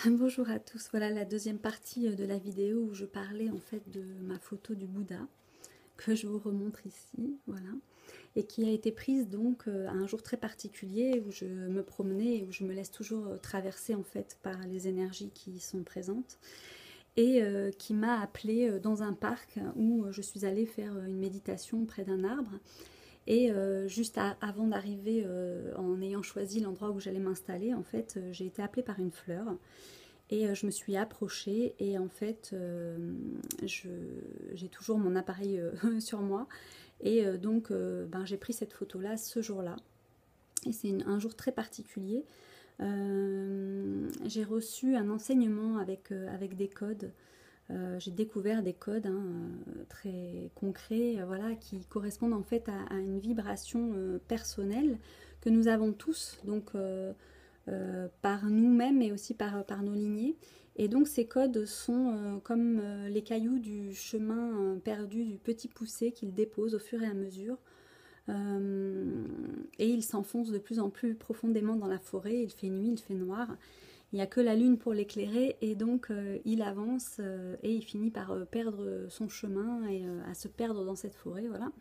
Bonjour à tous, voilà la deuxième partie de la vidéo où je parlais en fait de ma photo du Bouddha que je vous remontre ici, voilà, et qui a été prise donc à un jour très particulier où je me promenais et où je me laisse toujours traverser en fait par les énergies qui sont présentes et qui m'a appelée dans un parc où je suis allée faire une méditation près d'un arbre et avant d'arriver en ayant choisi l'endroit où j'allais m'installer en fait j'ai été appelée par une fleur. Et je me suis approchée et en fait, j'ai toujours mon appareil sur moi. Et ben, j'ai pris cette photo-là ce jour-là. Et c'est un jour très particulier. J'ai reçu un enseignement avec des codes. J'ai découvert des codes très concrets, voilà, qui correspondent en fait à une vibration personnelle que nous avons tous. Donc par nous-mêmes et aussi par nos lignées. Et donc ces codes sont comme les cailloux du chemin perdu du petit poussé qu'il dépose au fur et à mesure. Et il s'enfonce de plus en plus profondément dans la forêt, il fait nuit, il fait noir. Il n'y a que la lune pour l'éclairer et donc il avance et il finit par perdre son chemin et à se perdre dans cette forêt, voilà.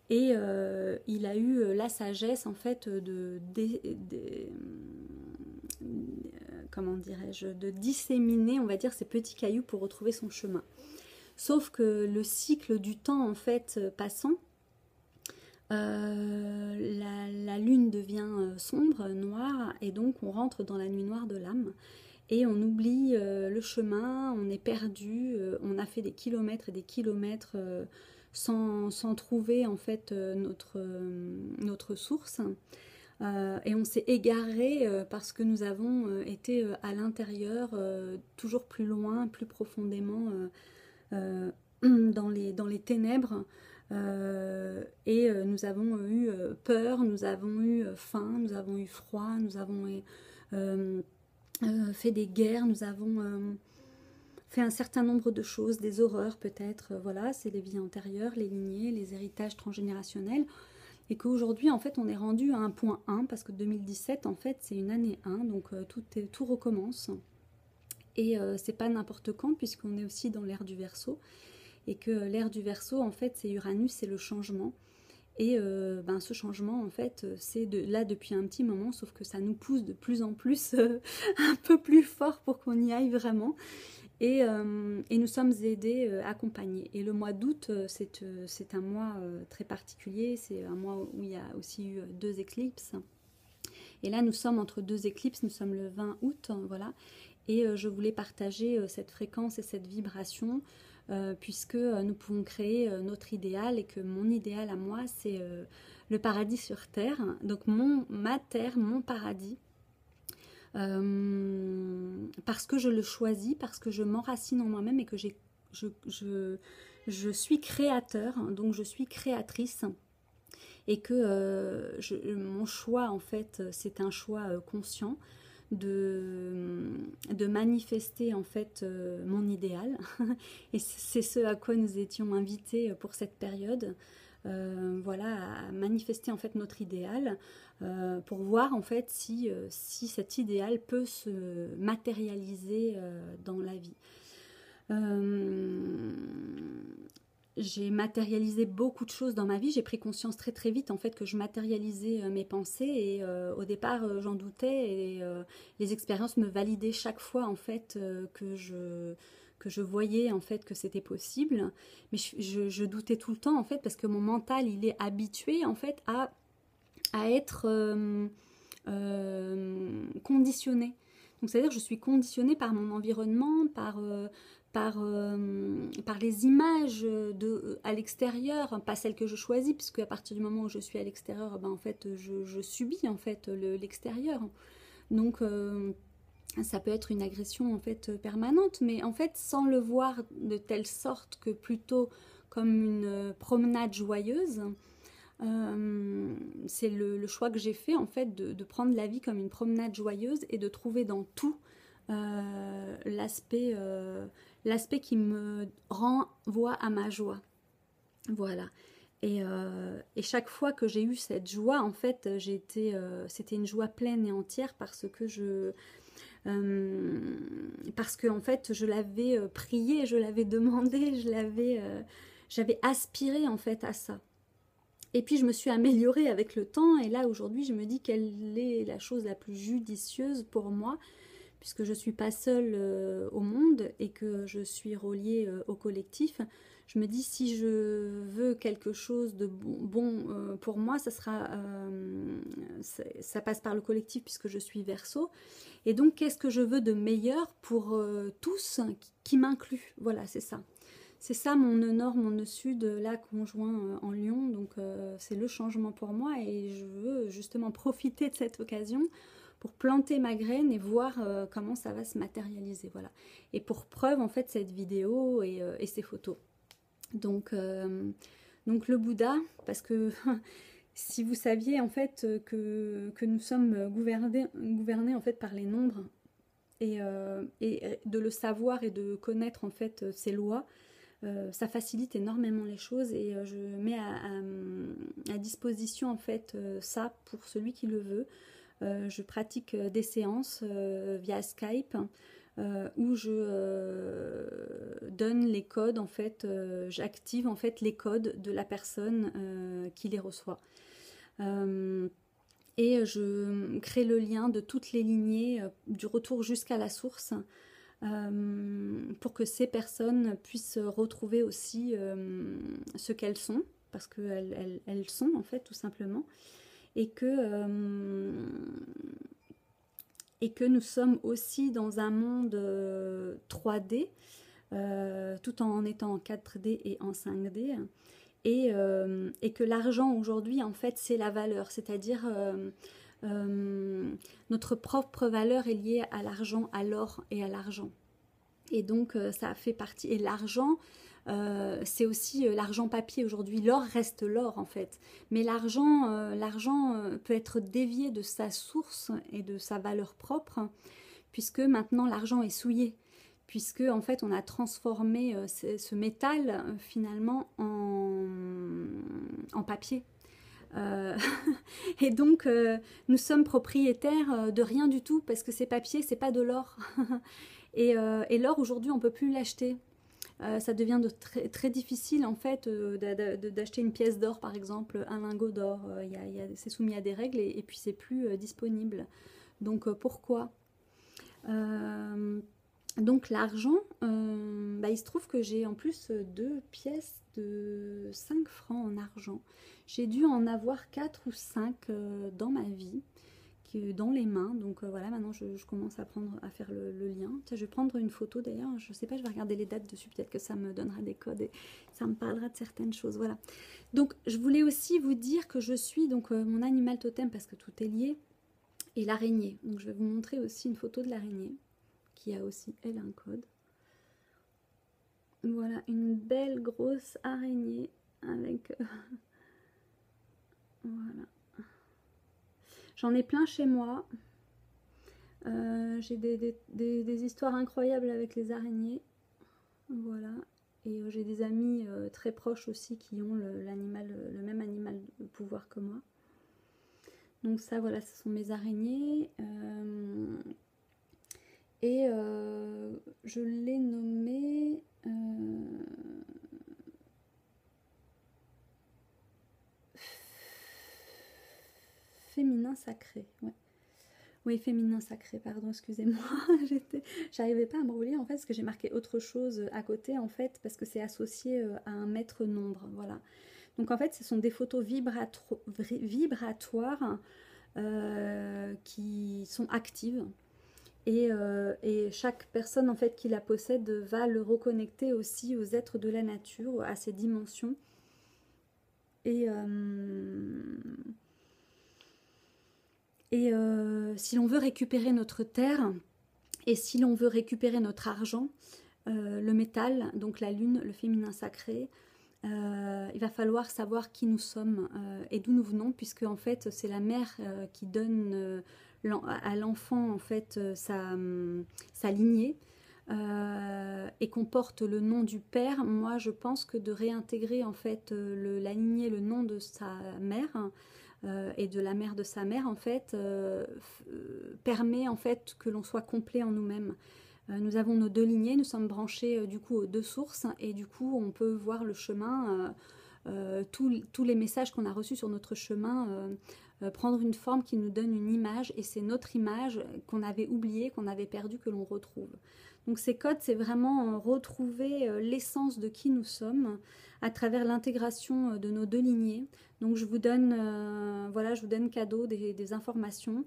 Et il a eu la sagesse en fait comment dirais-je, de disséminer, on va dire, ces petits cailloux pour retrouver son chemin. Sauf que le cycle du temps en fait passant, la lune devient sombre, noire, et donc on rentre dans la nuit noire de l'âme. Et on oublie le chemin, on est perdu, on a fait des kilomètres et des kilomètres sans trouver en fait notre source. Et on s'est égaré parce que nous avons été à l'intérieur, toujours plus loin, plus profondément dans les ténèbres. Et nous avons eu peur, nous avons eu faim, nous avons eu froid, nous avons fait des guerres, nous avons fait un certain nombre de choses, des horreurs peut-être, voilà, c'est les vies antérieures, les lignées, les héritages transgénérationnels, et qu'aujourd'hui en fait on est rendu à un point 1, parce que 2017 en fait c'est une année 1, donc tout recommence, et c'est pas n'importe quand puisqu'on est aussi dans l'ère du Verseau, et que l'ère du Verseau en fait c'est Uranus, c'est le changement. Et ben, ce changement, en fait, c'est là depuis un petit moment, sauf que ça nous pousse de plus en plus un peu plus fort pour qu'on y aille vraiment. Et nous sommes aidés, accompagnés. Et le mois d'août, c'est un mois très particulier. C'est un mois où il y a aussi eu deux éclipses. Et là, nous sommes entre deux éclipses. Nous sommes le 20 août, voilà. Et je voulais partager cette fréquence et cette vibration puisque nous pouvons créer notre idéal et que mon idéal à moi, c'est le paradis sur terre. Donc ma terre, mon paradis. Parce que je le choisis, parce que je m'enracine en moi-même et que je suis créateur, donc je suis créatrice, et que mon choix en fait c'est un choix conscient de manifester en fait mon idéal et c'est ce à quoi nous étions invités pour cette période. Voilà, à manifester en fait notre idéal pour voir en fait si cet idéal peut se matérialiser dans la vie. J'ai matérialisé beaucoup de choses dans ma vie, j'ai pris conscience très très vite en fait que je matérialisais mes pensées et au départ j'en doutais et les expériences me validaient chaque fois en fait que je voyais en fait que c'était possible, mais je doutais tout le temps en fait parce que mon mental il est habitué en fait à être conditionné. Donc c'est-à-dire que je suis conditionnée par mon environnement, par les images à l'extérieur, pas celles que je choisis, puisque à partir du moment où je suis à l'extérieur, ben, en fait, je subis en fait l'extérieur. Donc ça peut être une agression en fait permanente, mais en fait sans le voir de telle sorte que plutôt comme une promenade joyeuse. C'est le choix que j'ai fait en fait de prendre la vie comme une promenade joyeuse et de trouver dans tout l'aspect qui me renvoie à ma joie. Voilà. Et chaque fois que j'ai eu cette joie, en fait, c'était une joie pleine et entière parce que parce que en fait je l'avais prié, je l'avais demandé, j'avais aspiré en fait à ça. Et puis je me suis améliorée avec le temps, et là aujourd'hui je me dis quelle est la chose la plus judicieuse pour moi, puisque je ne suis pas seule au monde et que je suis reliée au collectif. Je me dis, si je veux quelque chose de bon pour moi, ça passe par le collectif puisque je suis Verseau. Et donc, qu'est-ce que je veux de meilleur pour tous qui m'inclut? Voilà, c'est ça. C'est ça mon nœud nord, mon nœud sud, là conjoint en Lion. Donc, c'est le changement pour moi et je veux justement profiter de cette occasion pour planter ma graine et voir comment ça va se matérialiser. Voilà. Et pour preuve, en fait, cette vidéo et ces photos. Donc le Bouddha, parce que si vous saviez en fait que nous sommes gouvernés en fait par les nombres et de le savoir et de connaître en fait ces lois, ça facilite énormément les choses et je mets à disposition en fait ça pour celui qui le veut. Je pratique des séances via Skype où je donne les codes, en fait, j'active en fait les codes de la personne qui les reçoit. Et je crée le lien de toutes les lignées, du retour jusqu'à la source, pour que ces personnes puissent retrouver aussi ce qu'elles sont, parce qu'elles sont en fait tout simplement, et que nous sommes aussi dans un monde 3D, tout en étant en 4D et en 5D, et que l'argent aujourd'hui, en fait, c'est la valeur, c'est-à-dire notre propre valeur est liée à l'argent, à l'or et à l'argent. Et donc, ça fait partie. Et l'argent, c'est aussi l'argent papier aujourd'hui. L'or reste l'or en fait, mais l'argent peut être dévié de sa source et de sa valeur propre, puisque maintenant l'argent est souillé, puisque en fait on a transformé ce métal finalement en papier. Et donc nous sommes propriétaires de rien du tout, parce que ces papiers, c'est pas de l'or. Et l'or aujourd'hui on peut plus l'acheter. Ça devient très difficile en fait d'acheter une pièce d'or, par exemple un lingot d'or, c'est soumis à des règles et puis c'est plus disponible. Donc pourquoi donc l'argent, il se trouve que j'ai en plus 2 pièces de 5 francs en argent. J'ai dû en avoir 4 ou 5 dans ma vie, dans les mains. Donc voilà, maintenant je commence à faire le lien. Tiens, je vais prendre une photo d'ailleurs, je sais pas, je vais regarder les dates dessus, peut-être que ça me donnera des codes et ça me parlera de certaines choses. Voilà. Donc je voulais aussi vous dire que je suis donc mon animal totem, parce que tout est lié, et l'araignée. Donc je vais vous montrer aussi une photo de l'araignée, qui a aussi elle un code. Voilà, une belle grosse araignée avec... voilà. J'en ai plein chez moi. J'ai des histoires incroyables avec les araignées. Voilà. Et j'ai des amis très proches aussi qui ont le même animal de pouvoir que moi. Donc ça, voilà, ce sont mes araignées. Et je l'ai nommé... féminin sacré, ouais. Oui, féminin sacré, pardon, excusez-moi. J'arrivais pas à me relire en fait, parce que j'ai marqué autre chose à côté en fait, parce que c'est associé à un maître nombre, voilà. Donc en fait, ce sont des photos vibratoires qui sont actives. Et chaque personne en fait qui la possède va le reconnecter aussi aux êtres de la nature, à ces dimensions. Et si l'on veut récupérer notre terre, et si l'on veut récupérer notre argent, le métal, donc la lune, le féminin sacré, il va falloir savoir qui nous sommes et d'où nous venons, puisque en fait c'est la mère qui donne à l'enfant en fait sa lignée, et qu'on porte le nom du père. Moi je pense que de réintégrer en fait la lignée, le nom de sa mère, et de la mère de sa mère en fait, permet en fait que l'on soit complet en nous-mêmes. Nous avons nos 2 lignées, nous sommes branchés du coup aux 2 sources et du coup on peut voir le chemin, tous les messages qu'on a reçus sur notre chemin prendre une forme qui nous donne une image et c'est notre image qu'on avait oubliée, qu'on avait perdue, que l'on retrouve. Donc ces codes, c'est vraiment retrouver l'essence de qui nous sommes à travers l'intégration de nos 2 lignées. Donc je vous donne, voilà, je vous donne cadeau des informations.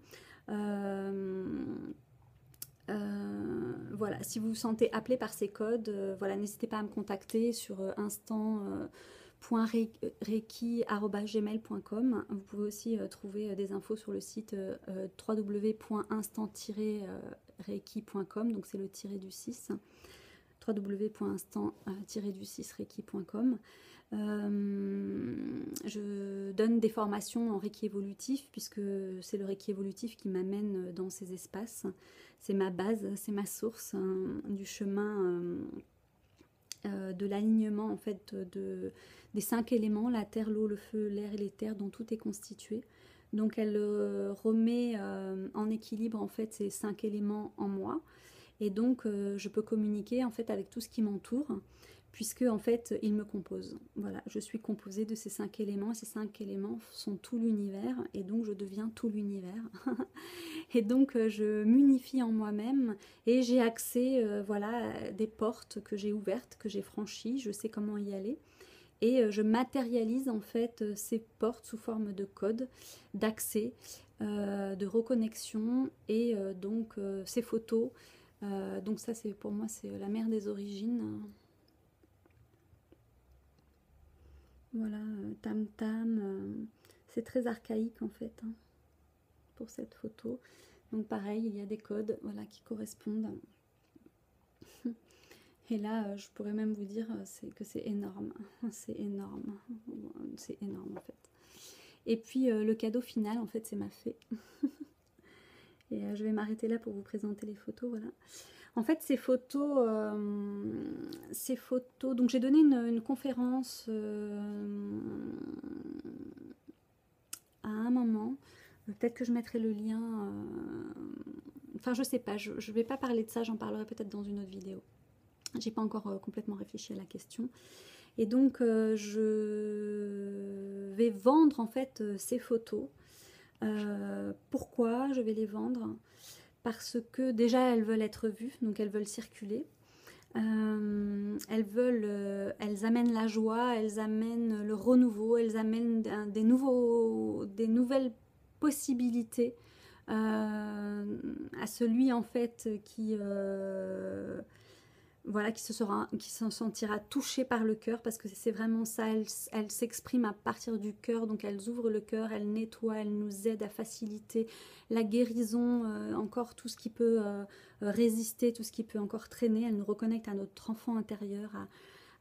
Voilà, si vous vous sentez appelé par ces codes, voilà, n'hésitez pas à me contacter sur instant.reiki@gmail.com. Vous pouvez aussi trouver des infos sur le site www.instant-reiki.com, donc c'est le tiré du 6, www.instant-reiki.com. Je donne des formations en Reiki évolutif puisque c'est le Reiki évolutif qui m'amène dans ces espaces. C'est ma base, c'est ma source du chemin de l'alignement en fait des 5 éléments, la terre, l'eau, le feu, l'air et l'éther dont tout est constitué. Donc elle remet en équilibre en fait ces 5 éléments en moi et donc je peux communiquer en fait avec tout ce qui m'entoure puisque en fait ils me composent. Voilà, je suis composée de ces 5 éléments et ces 5 éléments sont tout l'univers et donc je deviens tout l'univers. Et donc je m'unifie en moi-même et j'ai accès voilà, à des portes que j'ai ouvertes, que j'ai franchies, je sais comment y aller. Et je matérialise en fait ces portes sous forme de code, d'accès, de reconnexion et donc ces photos. Donc ça c'est pour moi c'est la mère des origines. Voilà, tam tam, c'est très archaïque en fait hein, pour cette photo. Donc pareil, il y a des codes voilà, qui correspondent. Et là, je pourrais même vous dire que c'est énorme. C'est énorme. C'est énorme en fait. Et puis le cadeau final, en fait, c'est ma fée. Et je vais m'arrêter là pour vous présenter les photos. Voilà. En fait, ces photos, donc j'ai donné une conférence à un moment. Peut-être que je mettrai le lien. Enfin, je sais pas. Je ne vais pas parler de ça. J'en parlerai peut-être dans une autre vidéo. J'ai pas encore complètement réfléchi à la question. Et donc, je vais vendre en fait ces photos. Pourquoi je vais les vendre? Parce que déjà, elles veulent être vues, donc elles veulent circuler. Elles amènent la joie, elles amènent le renouveau, elles amènent des nouvelles possibilités à celui en fait voilà, qui se sentira touché par le cœur, parce que c'est vraiment ça, elles s'expriment à partir du cœur, donc elles ouvrent le cœur, elles nettoient, elles nous aident à faciliter la guérison, encore tout ce qui peut résister, tout ce qui peut encore traîner, elles nous reconnectent à notre enfant intérieur,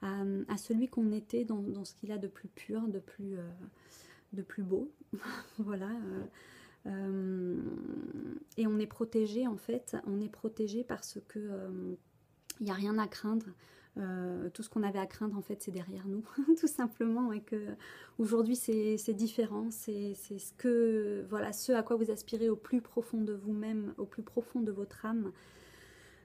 à celui qu'on était dans ce qu'il a de plus pur, de plus beau, voilà. Et on est protégé en fait, on est protégé parce que il n'y a rien à craindre. Tout ce qu'on avait à craindre en fait c'est derrière nous tout simplement, et que aujourd'hui c'est différent, c'est voilà, ce à quoi vous aspirez au plus profond de vous-même, au plus profond de votre âme.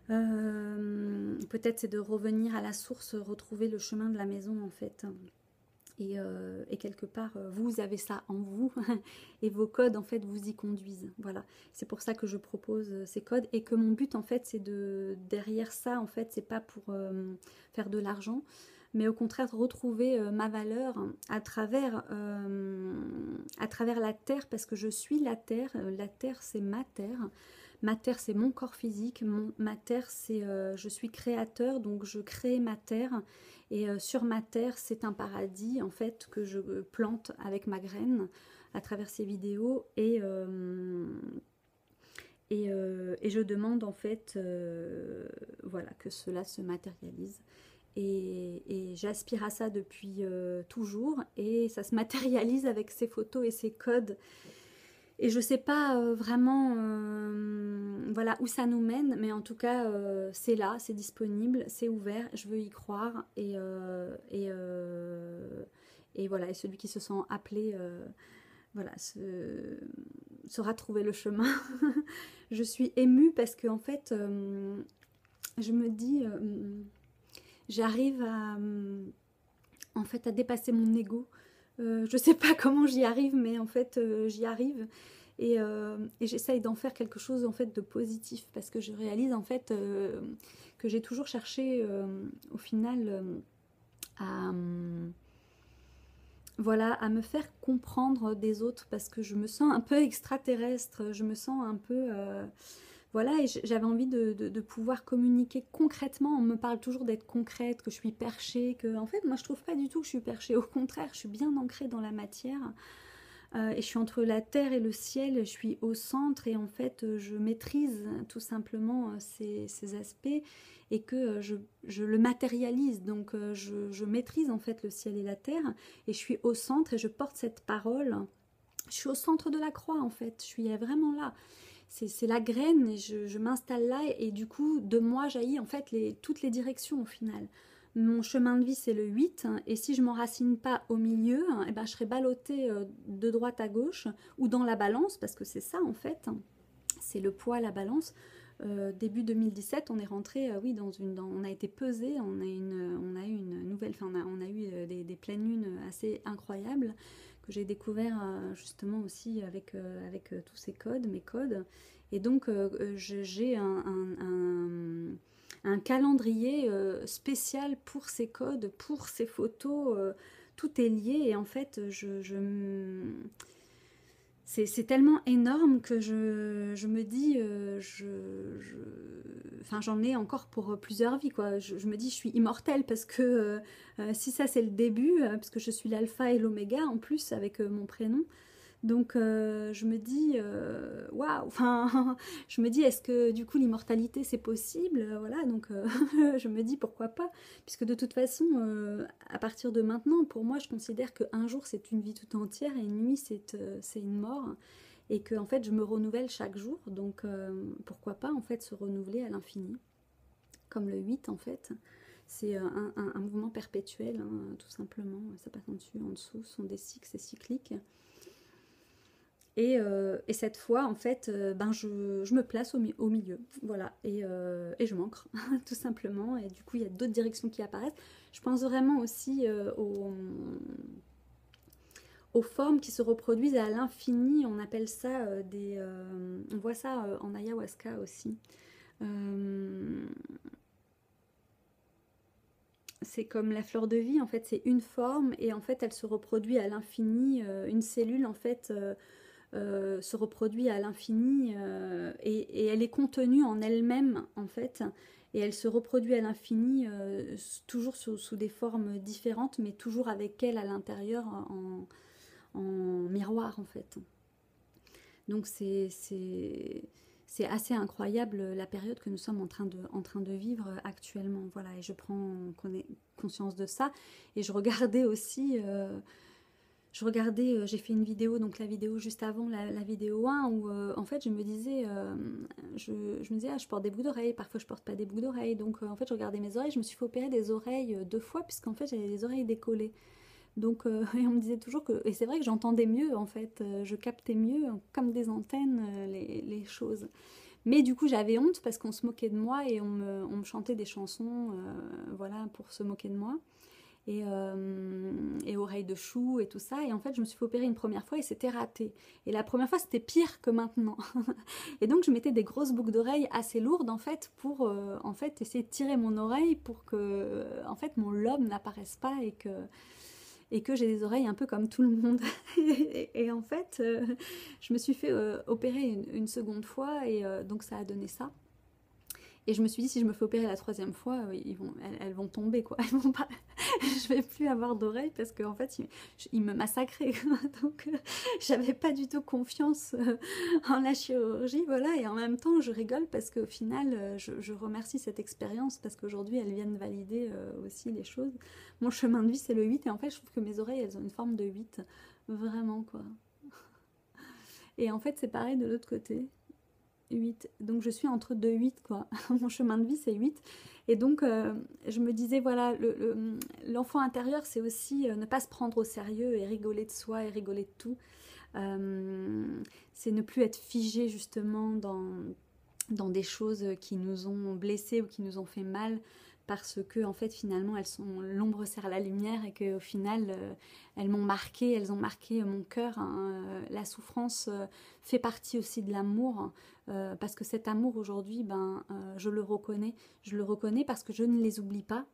Peut-être c'est de revenir à la source, retrouver le chemin de la maison en fait. Et quelque part, vous avez ça en vous et vos codes, en fait, vous y conduisent. Voilà, c'est pour ça que je propose ces codes et que mon but, en fait, c'est derrière ça, en fait, c'est pas pour faire de l'argent, mais au contraire, retrouver ma valeur à travers la terre, parce que je suis la terre. La terre, c'est ma terre. Ma terre, c'est mon corps physique. Ma terre, c'est je suis créateur, donc je crée ma terre. Et sur ma terre, c'est un paradis, en fait, que je plante avec ma graine à travers ces vidéos. Et je demande, en fait, voilà, que cela se matérialise. Et j'aspire à ça depuis toujours. Et ça se matérialise avec ces photos et ces codes. Et je ne sais pas vraiment voilà, où ça nous mène, mais en tout cas, c'est là, c'est disponible, c'est ouvert, je veux y croire. Et voilà, et celui qui se sent appelé voilà, saura trouver le chemin. Je suis émue parce que en fait, je me dis, j'arrive à, en fait, à dépasser mon ego. Je sais pas comment j'y arrive, mais en fait, j'y arrive. Et j'essaye d'en faire quelque chose en fait de positif, parce que je réalise en fait que j'ai toujours cherché au final à voilà, à me faire comprendre des autres, parce que je me sens un peu extraterrestre, je me sens un peu voilà, et j'avais envie de pouvoir communiquer concrètement. On me parle toujours d'être concrète, que je suis perchée, que en fait moi je trouve pas du tout que je suis perchée, au contraire, je suis bien ancrée dans la matière. Et je suis entre la terre et le ciel, je suis au centre, et en fait je maîtrise tout simplement ces aspects, et que je le matérialise, donc je maîtrise en fait le ciel et la terre, et je suis au centre et je porte cette parole. Je suis au centre de la croix en fait, je suis vraiment là. C'est la graine, et je m'installe là, et du coup de moi jaillit en fait toutes les directions au final. Mon chemin de vie c'est le 8, et si je m'enracine pas au milieu, eh ben, je serai ballottée de droite à gauche, ou dans la balance, parce que c'est ça en fait, c'est le poids, la balance. Début 2017, on est rentré, oui, on a été pesé, on a eu une nouvelle, enfin on a eu des pleines lunes assez incroyables, que j'ai découvert justement aussi avec tous ces codes, mes codes. Et donc j'ai un calendrier spécial pour ces codes, pour ces photos. Tout est lié, et en fait, c'est tellement énorme que je me dis, enfin, j'en ai encore pour plusieurs vies, quoi. Je me dis, je suis immortelle, parce que si ça c'est le début, parce que je suis l'alpha et l'oméga en plus avec mon prénom. Donc je me dis, waouh, enfin, je me dis, est-ce que du coup l'immortalité c'est possible? Voilà, donc je me dis pourquoi pas, puisque de toute façon, à partir de maintenant, pour moi, je considère qu'un jour c'est une vie tout entière, et une nuit c'est une mort, et que en fait je me renouvelle chaque jour, donc pourquoi pas en fait se renouveler à l'infini, comme le 8 en fait. C'est un mouvement perpétuel, hein, tout simplement, ça passe en dessus, en dessous, ce sont des cycles, c'est cyclique. Et cette fois, en fait, ben je me place au milieu, voilà, et je m'ancre, tout simplement. Et du coup, il y a d'autres directions qui apparaissent. Je pense vraiment aussi aux formes qui se reproduisent à l'infini. On appelle ça on voit ça en ayahuasca aussi. C'est comme la fleur de vie, en fait, c'est une forme, et en fait, elle se reproduit à l'infini. Une cellule, en fait, se reproduit à l'infini, et elle est contenue en elle-même en fait, et elle se reproduit à l'infini, toujours sous des formes différentes, mais toujours avec elle à l'intérieur en miroir en fait. Donc c'est assez incroyable la période que nous sommes en train de vivre actuellement. Voilà, et je prends conscience de ça. Et je regardais aussi j'ai fait une vidéo, donc la vidéo juste avant la vidéo 1, où en fait je me disais, je me disais, ah, je porte des boucles d'oreilles, parfois je porte pas des boucles d'oreilles, donc en fait je regardais mes oreilles, je me suis fait opérer des oreilles 2 fois, puisqu'en fait j'avais les oreilles décollées. Donc, et on me disait toujours que, et c'est vrai que j'entendais mieux en fait, je captais mieux, comme des antennes, les choses. Mais du coup j'avais honte, parce qu'on se moquait de moi, et on me chantait des chansons, voilà, pour se moquer de moi. Et oreilles de chou et tout ça. Et en fait, je me suis fait opérer une première fois, et c'était raté. Et la première fois, c'était pire que maintenant. Et donc, je mettais des grosses boucles d'oreilles assez lourdes, en fait, pour en fait, essayer de tirer mon oreille pour que en fait, mon lobe n'apparaisse pas, et que j'ai des oreilles un peu comme tout le monde. Et en fait, je me suis fait opérer une seconde fois, et donc ça a donné ça. Et je me suis dit, si je me fais opérer la troisième fois, elles vont tomber, quoi. Elles vont pas... je vais plus avoir d'oreilles, parce qu'en fait, ils me massacraient. Donc, j'avais pas du tout confiance en la chirurgie, voilà. Et en même temps, je rigole, parce qu'au final, je remercie cette expérience, parce qu'aujourd'hui, elles viennent valider aussi les choses. Mon chemin de vie, c'est le 8, et en fait, je trouve que mes oreilles, elles ont une forme de 8. Vraiment, quoi. Et en fait, c'est pareil de l'autre côté. 8. Donc je suis entre 2 8, quoi. Mon chemin de vie c'est 8. Et donc je me disais, voilà, l'enfant intérieur, c'est aussi ne pas se prendre au sérieux, et rigoler de soi, et rigoler de tout. C'est ne plus être figé justement dans des choses qui nous ont blessés ou qui nous ont fait mal, parce que en fait finalement elles sont l'ombre sert la lumière et qu'au final elles m'ont marqué, elles ont marqué mon cœur, hein. La souffrance fait partie aussi de l'amour, parce que cet amour aujourd'hui, je le reconnais parce que je ne les oublie pas.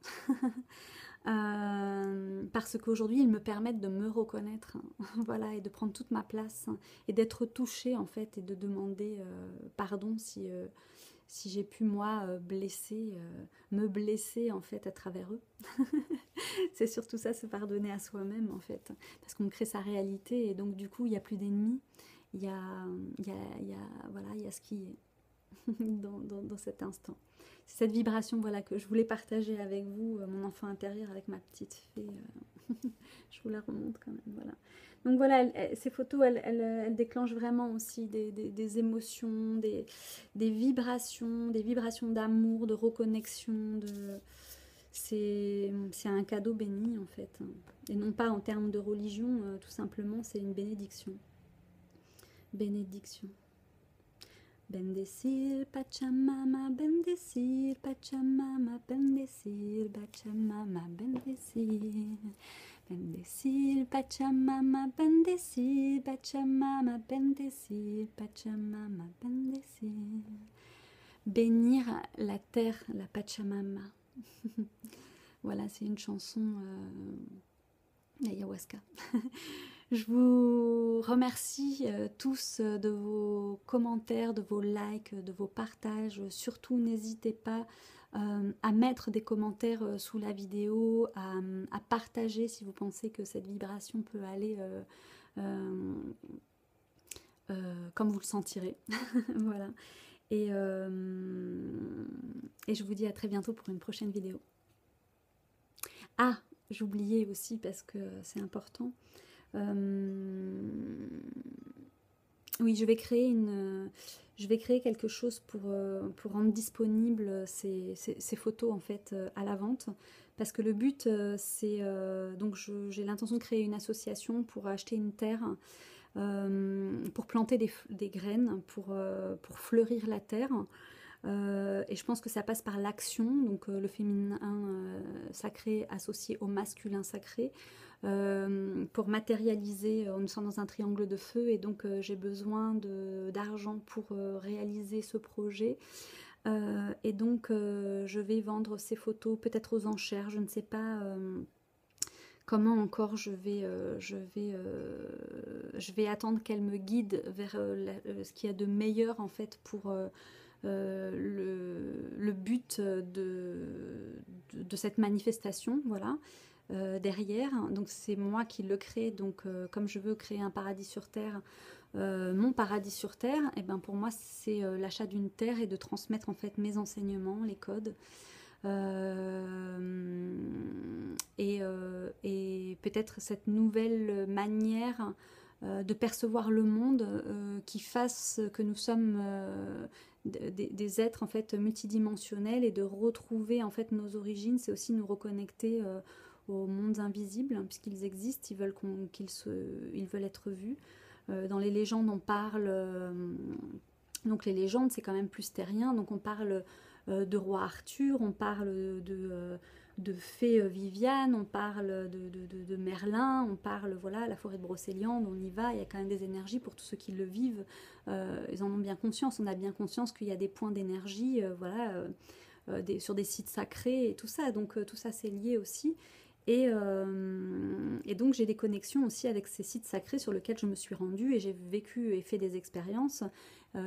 Parce qu'aujourd'hui ils me permettent de me reconnaître, voilà, et de prendre toute ma place, et d'être touchée en fait, et de demander pardon si j'ai pu moi me blesser en fait à travers eux. C'est surtout ça, se pardonner à soi-même en fait, parce qu'on crée sa réalité, et donc du coup il n'y a plus d'ennemis, voilà, il y a ce qui est dans cet instant. C'est cette vibration, voilà, que je voulais partager avec vous, mon enfant intérieur avec ma petite fée. Je vous la remonte quand même, voilà. Donc voilà, ces photos, elles déclenchent vraiment aussi des émotions, des vibrations d'amour, de reconnexion, c'est un cadeau béni en fait. Et non pas en termes de religion, tout simplement, c'est une bénédiction. Bénédiction. Bendecir Pachamama, bendecir Pachamama, bendecir Pachamama, bendecir. Bendecir Pachamama, bendecir Pachamama, bendecir Pachamama, bendecir. Bénir la terre, la Pachamama. Voilà, c'est une chanson d'ayahuasca. Je vous remercie tous de vos commentaires, de vos likes, de vos partages. Surtout, n'hésitez pas à mettre des commentaires sous la vidéo, à partager si vous pensez que cette vibration peut aller comme vous le sentirez. Voilà. Et je vous dis à très bientôt pour une prochaine vidéo. Ah, j'oubliais aussi parce que c'est important. Oui, je vais créer quelque chose pour rendre disponible ces photos en fait à la vente, parce que le but c'est donc j'ai l'intention de créer une association pour acheter une terre, pour planter des graines, pour fleurir la terre. Et je pense que ça passe par l'action, donc le féminin sacré associé au masculin sacré, pour matérialiser. Nous sommes dans un triangle de feu, et donc j'ai besoin d'argent pour réaliser ce projet. Et donc je vais vendre ces photos peut-être aux enchères, je ne sais pas comment encore je vais attendre qu'elle me guide vers ce qu'il y a de meilleur en fait pour le but de cette manifestation, voilà. Derrière, donc c'est moi qui le crée, donc comme je veux créer un paradis sur terre, mon paradis sur terre, et ben pour moi c'est l'achat d'une terre et de transmettre en fait mes enseignements, les codes, et peut-être cette nouvelle manière de percevoir le monde qui fasse que nous sommes des êtres en fait multidimensionnels, et de retrouver en fait nos origines. C'est aussi nous reconnecter aux mondes invisibles, hein, puisqu'ils existent, ils veulent être vus. Dans les légendes on parle, donc les légendes c'est quand même plus terrien, donc on parle de roi Arthur, on parle de fée Viviane, on parle de Merlin, on parle, voilà, la forêt de Brocéliande, on y va, il y a quand même des énergies pour tous ceux qui le vivent, ils en ont bien conscience, on a bien conscience qu'il y a des points d'énergie, voilà, sur des sites sacrés et tout ça, donc tout ça c'est lié aussi. Et donc j'ai des connexions aussi avec ces sites sacrés sur lesquels je me suis rendue, et j'ai vécu et fait des expériences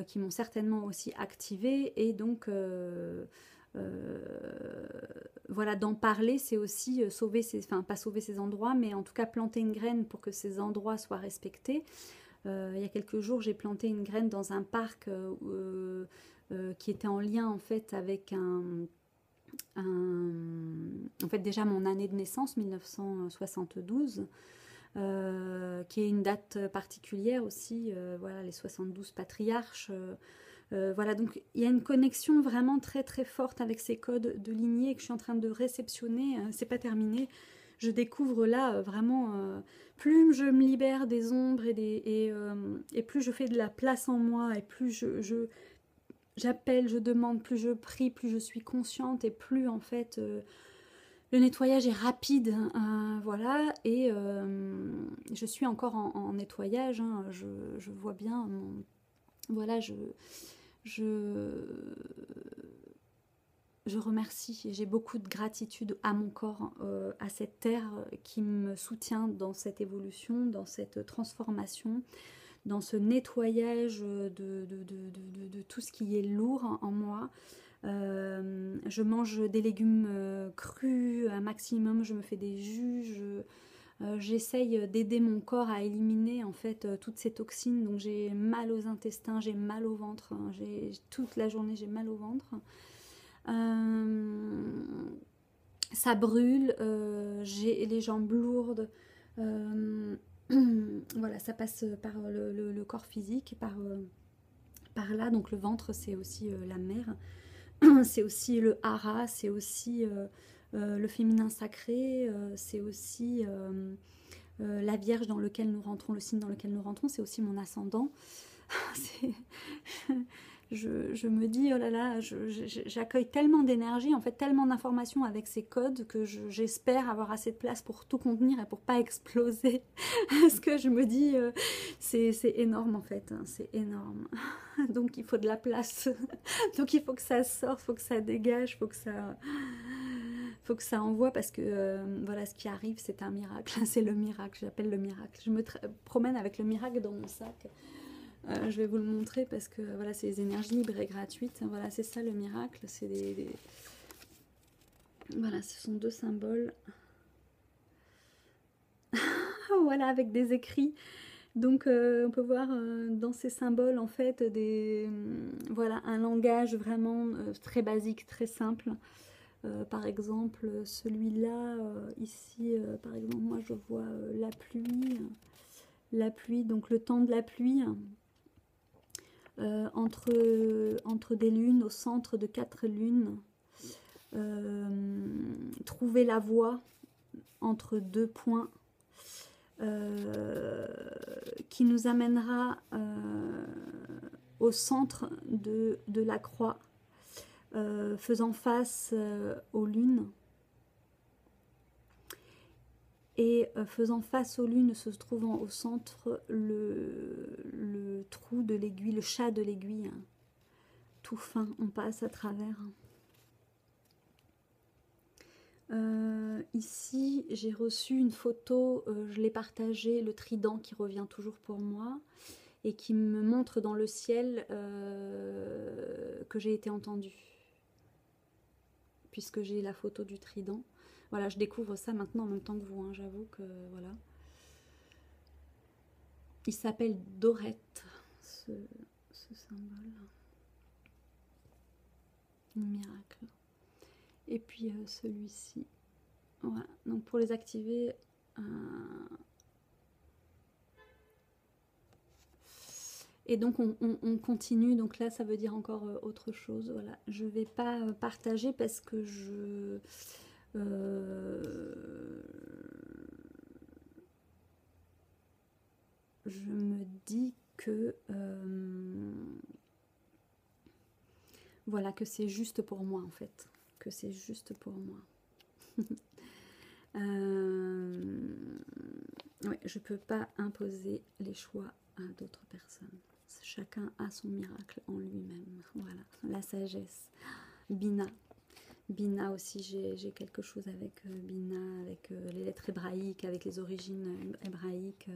qui m'ont certainement aussi activée, et donc voilà, d'en parler, c'est aussi pas sauver ces endroits, mais en tout cas planter une graine pour que ces endroits soient respectés. Il y a quelques jours, j'ai planté une graine dans un parc qui était en lien en fait avec en fait déjà mon année de naissance, 1972, qui est une date particulière aussi, voilà, les 72 patriarches, voilà, donc il y a une connexion vraiment très très forte avec ces codes de lignée que je suis en train de réceptionner, c'est pas terminé, je découvre là vraiment, plus je me libère des ombres et plus je fais de la place en moi, et plus je j'appelle, je demande, plus je prie, plus je suis consciente et plus en fait le nettoyage est rapide, voilà, et je suis encore en nettoyage, hein, je vois bien, voilà, je, je remercie et j'ai beaucoup de gratitude à mon corps, à cette terre qui me soutient dans cette évolution, dans cette transformation, dans ce nettoyage de tout ce qui est lourd en moi. Je mange des légumes crus un maximum, je me fais des jus, j'essaye d'aider mon corps à éliminer en fait toutes ces toxines. Donc j'ai mal aux intestins, j'ai mal au ventre, hein, toute la journée j'ai mal au ventre. Ça brûle, j'ai les jambes lourdes. Voilà, ça passe par le corps physique, par là. Donc le ventre, c'est aussi la mer, c'est aussi le hara, c'est aussi le féminin sacré, c'est aussi la Vierge dans lequel nous rentrons, le signe dans lequel nous rentrons, c'est aussi mon ascendant. Je me dis, oh là là, j'accueille tellement d'énergie, en fait, tellement d'informations avec ces codes que j'espère avoir assez de place pour tout contenir et pour pas exploser. Parce que je me dis, c'est énorme en fait, hein, c'est énorme. Donc il faut de la place. Donc il faut que ça sorte, il faut que ça dégage, faut que ça envoie parce que voilà, ce qui arrive, c'est un miracle. C'est le miracle, j'appelle le miracle. Je me promène avec le miracle dans mon sac. Je vais vous le montrer parce que voilà, c'est des énergies libres et gratuites. Voilà, c'est ça le miracle. C'est voilà, ce sont deux symboles. Voilà, avec des écrits. Donc on peut voir dans ces symboles en fait voilà, un langage vraiment très basique, très simple. Par exemple, celui-là, ici, par exemple, moi je vois la pluie, donc le temps de la pluie. Entre des lunes, au centre de 4 lunes, trouver la voie entre 2 points qui nous amènera au centre de la croix, faisant face aux lunes. Et faisant face aux lunes, se trouvant au centre, le trou de l'aiguille, le chat de l'aiguille, hein, tout fin, on passe à travers. Ici, j'ai reçu une photo, je l'ai partagée, le trident qui revient toujours pour moi, et qui me montre dans le ciel que j'ai été entendue, puisque j'ai la photo du trident. Voilà, je découvre ça maintenant en même temps que vous, hein, j'avoue que voilà. Il s'appelle Dorette, ce symbole. Miracle. Et puis celui-ci. Voilà, donc pour les activer... Et donc on continue, donc là ça veut dire encore autre chose. Voilà, je vais pas partager parce que je me dis que voilà, que c'est juste pour moi en fait, que c'est juste pour moi. Ouais, je peux pas imposer les choix à d'autres personnes. Chacun a son miracle en lui-même. Voilà, la sagesse. Bina. Bina aussi, j'ai quelque chose avec Bina, avec les lettres hébraïques, avec les origines hébraïques.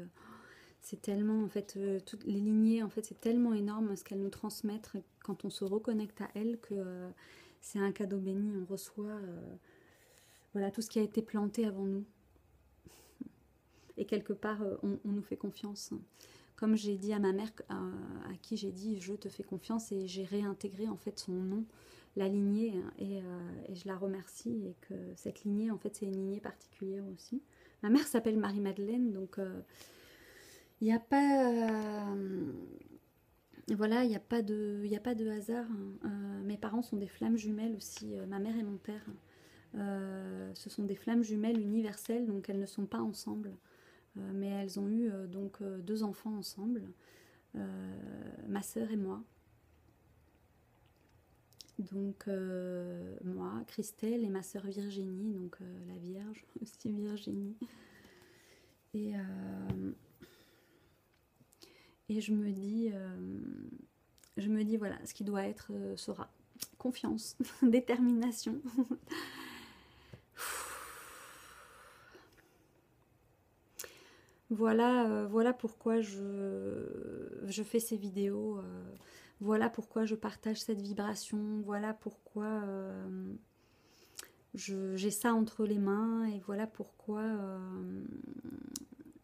C'est tellement, en fait, toutes les lignées, en fait, c'est tellement énorme ce qu'elles nous transmettent quand on se reconnecte à elles que c'est un cadeau béni. On reçoit voilà, tout ce qui a été planté avant nous. Et quelque part, on nous fait confiance. Comme j'ai dit à ma mère, à qui j'ai dit je te fais confiance, et j'ai réintégré en fait son nom, la lignée, et je la remercie, et que cette lignée, en fait, c'est une lignée particulière aussi. Ma mère s'appelle Marie-Madeleine, donc il n'y a pas... voilà, il n'y a pas de hasard. Mes parents sont des flammes jumelles aussi, ma mère et mon père. Ce sont des flammes jumelles universelles, donc elles ne sont pas ensemble. Mais elles ont eu donc 2 enfants ensemble, ma sœur et moi. Donc moi, Christelle et ma sœur Virginie, donc la Vierge, aussi Virginie. Et je me dis voilà, ce qui doit être sera. Confiance, détermination. Voilà, voilà pourquoi je fais ces vidéos. Voilà pourquoi je partage cette vibration. Voilà pourquoi j'ai ça entre les mains. Et voilà pourquoi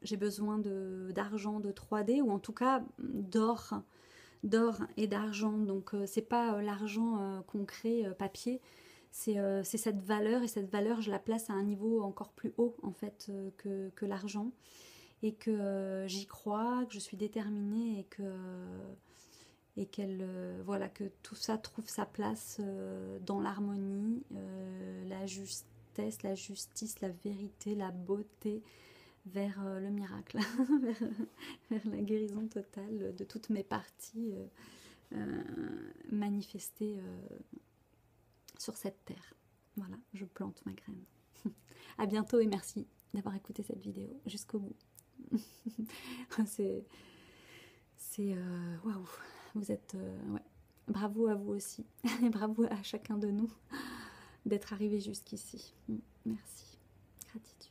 j'ai besoin d'argent, de 3D, ou en tout cas d'or et d'argent. Donc c'est pas l'argent concret, papier, c'est cette valeur, et cette valeur je la place à un niveau encore plus haut en fait que l'argent, et que j'y crois, que je suis déterminée, et qu'elle voilà, que tout ça trouve sa place dans l'harmonie, la justesse, la justice, la vérité, la beauté, vers le miracle, vers la guérison totale de toutes mes parties manifestées sur cette terre. Voilà, je plante ma graine. À bientôt et merci d'avoir écouté cette vidéo jusqu'au bout. c'est waouh, vous êtes ouais. Bravo à vous aussi et bravo à chacun de nous d'être arrivé jusqu'ici. Merci, gratitude.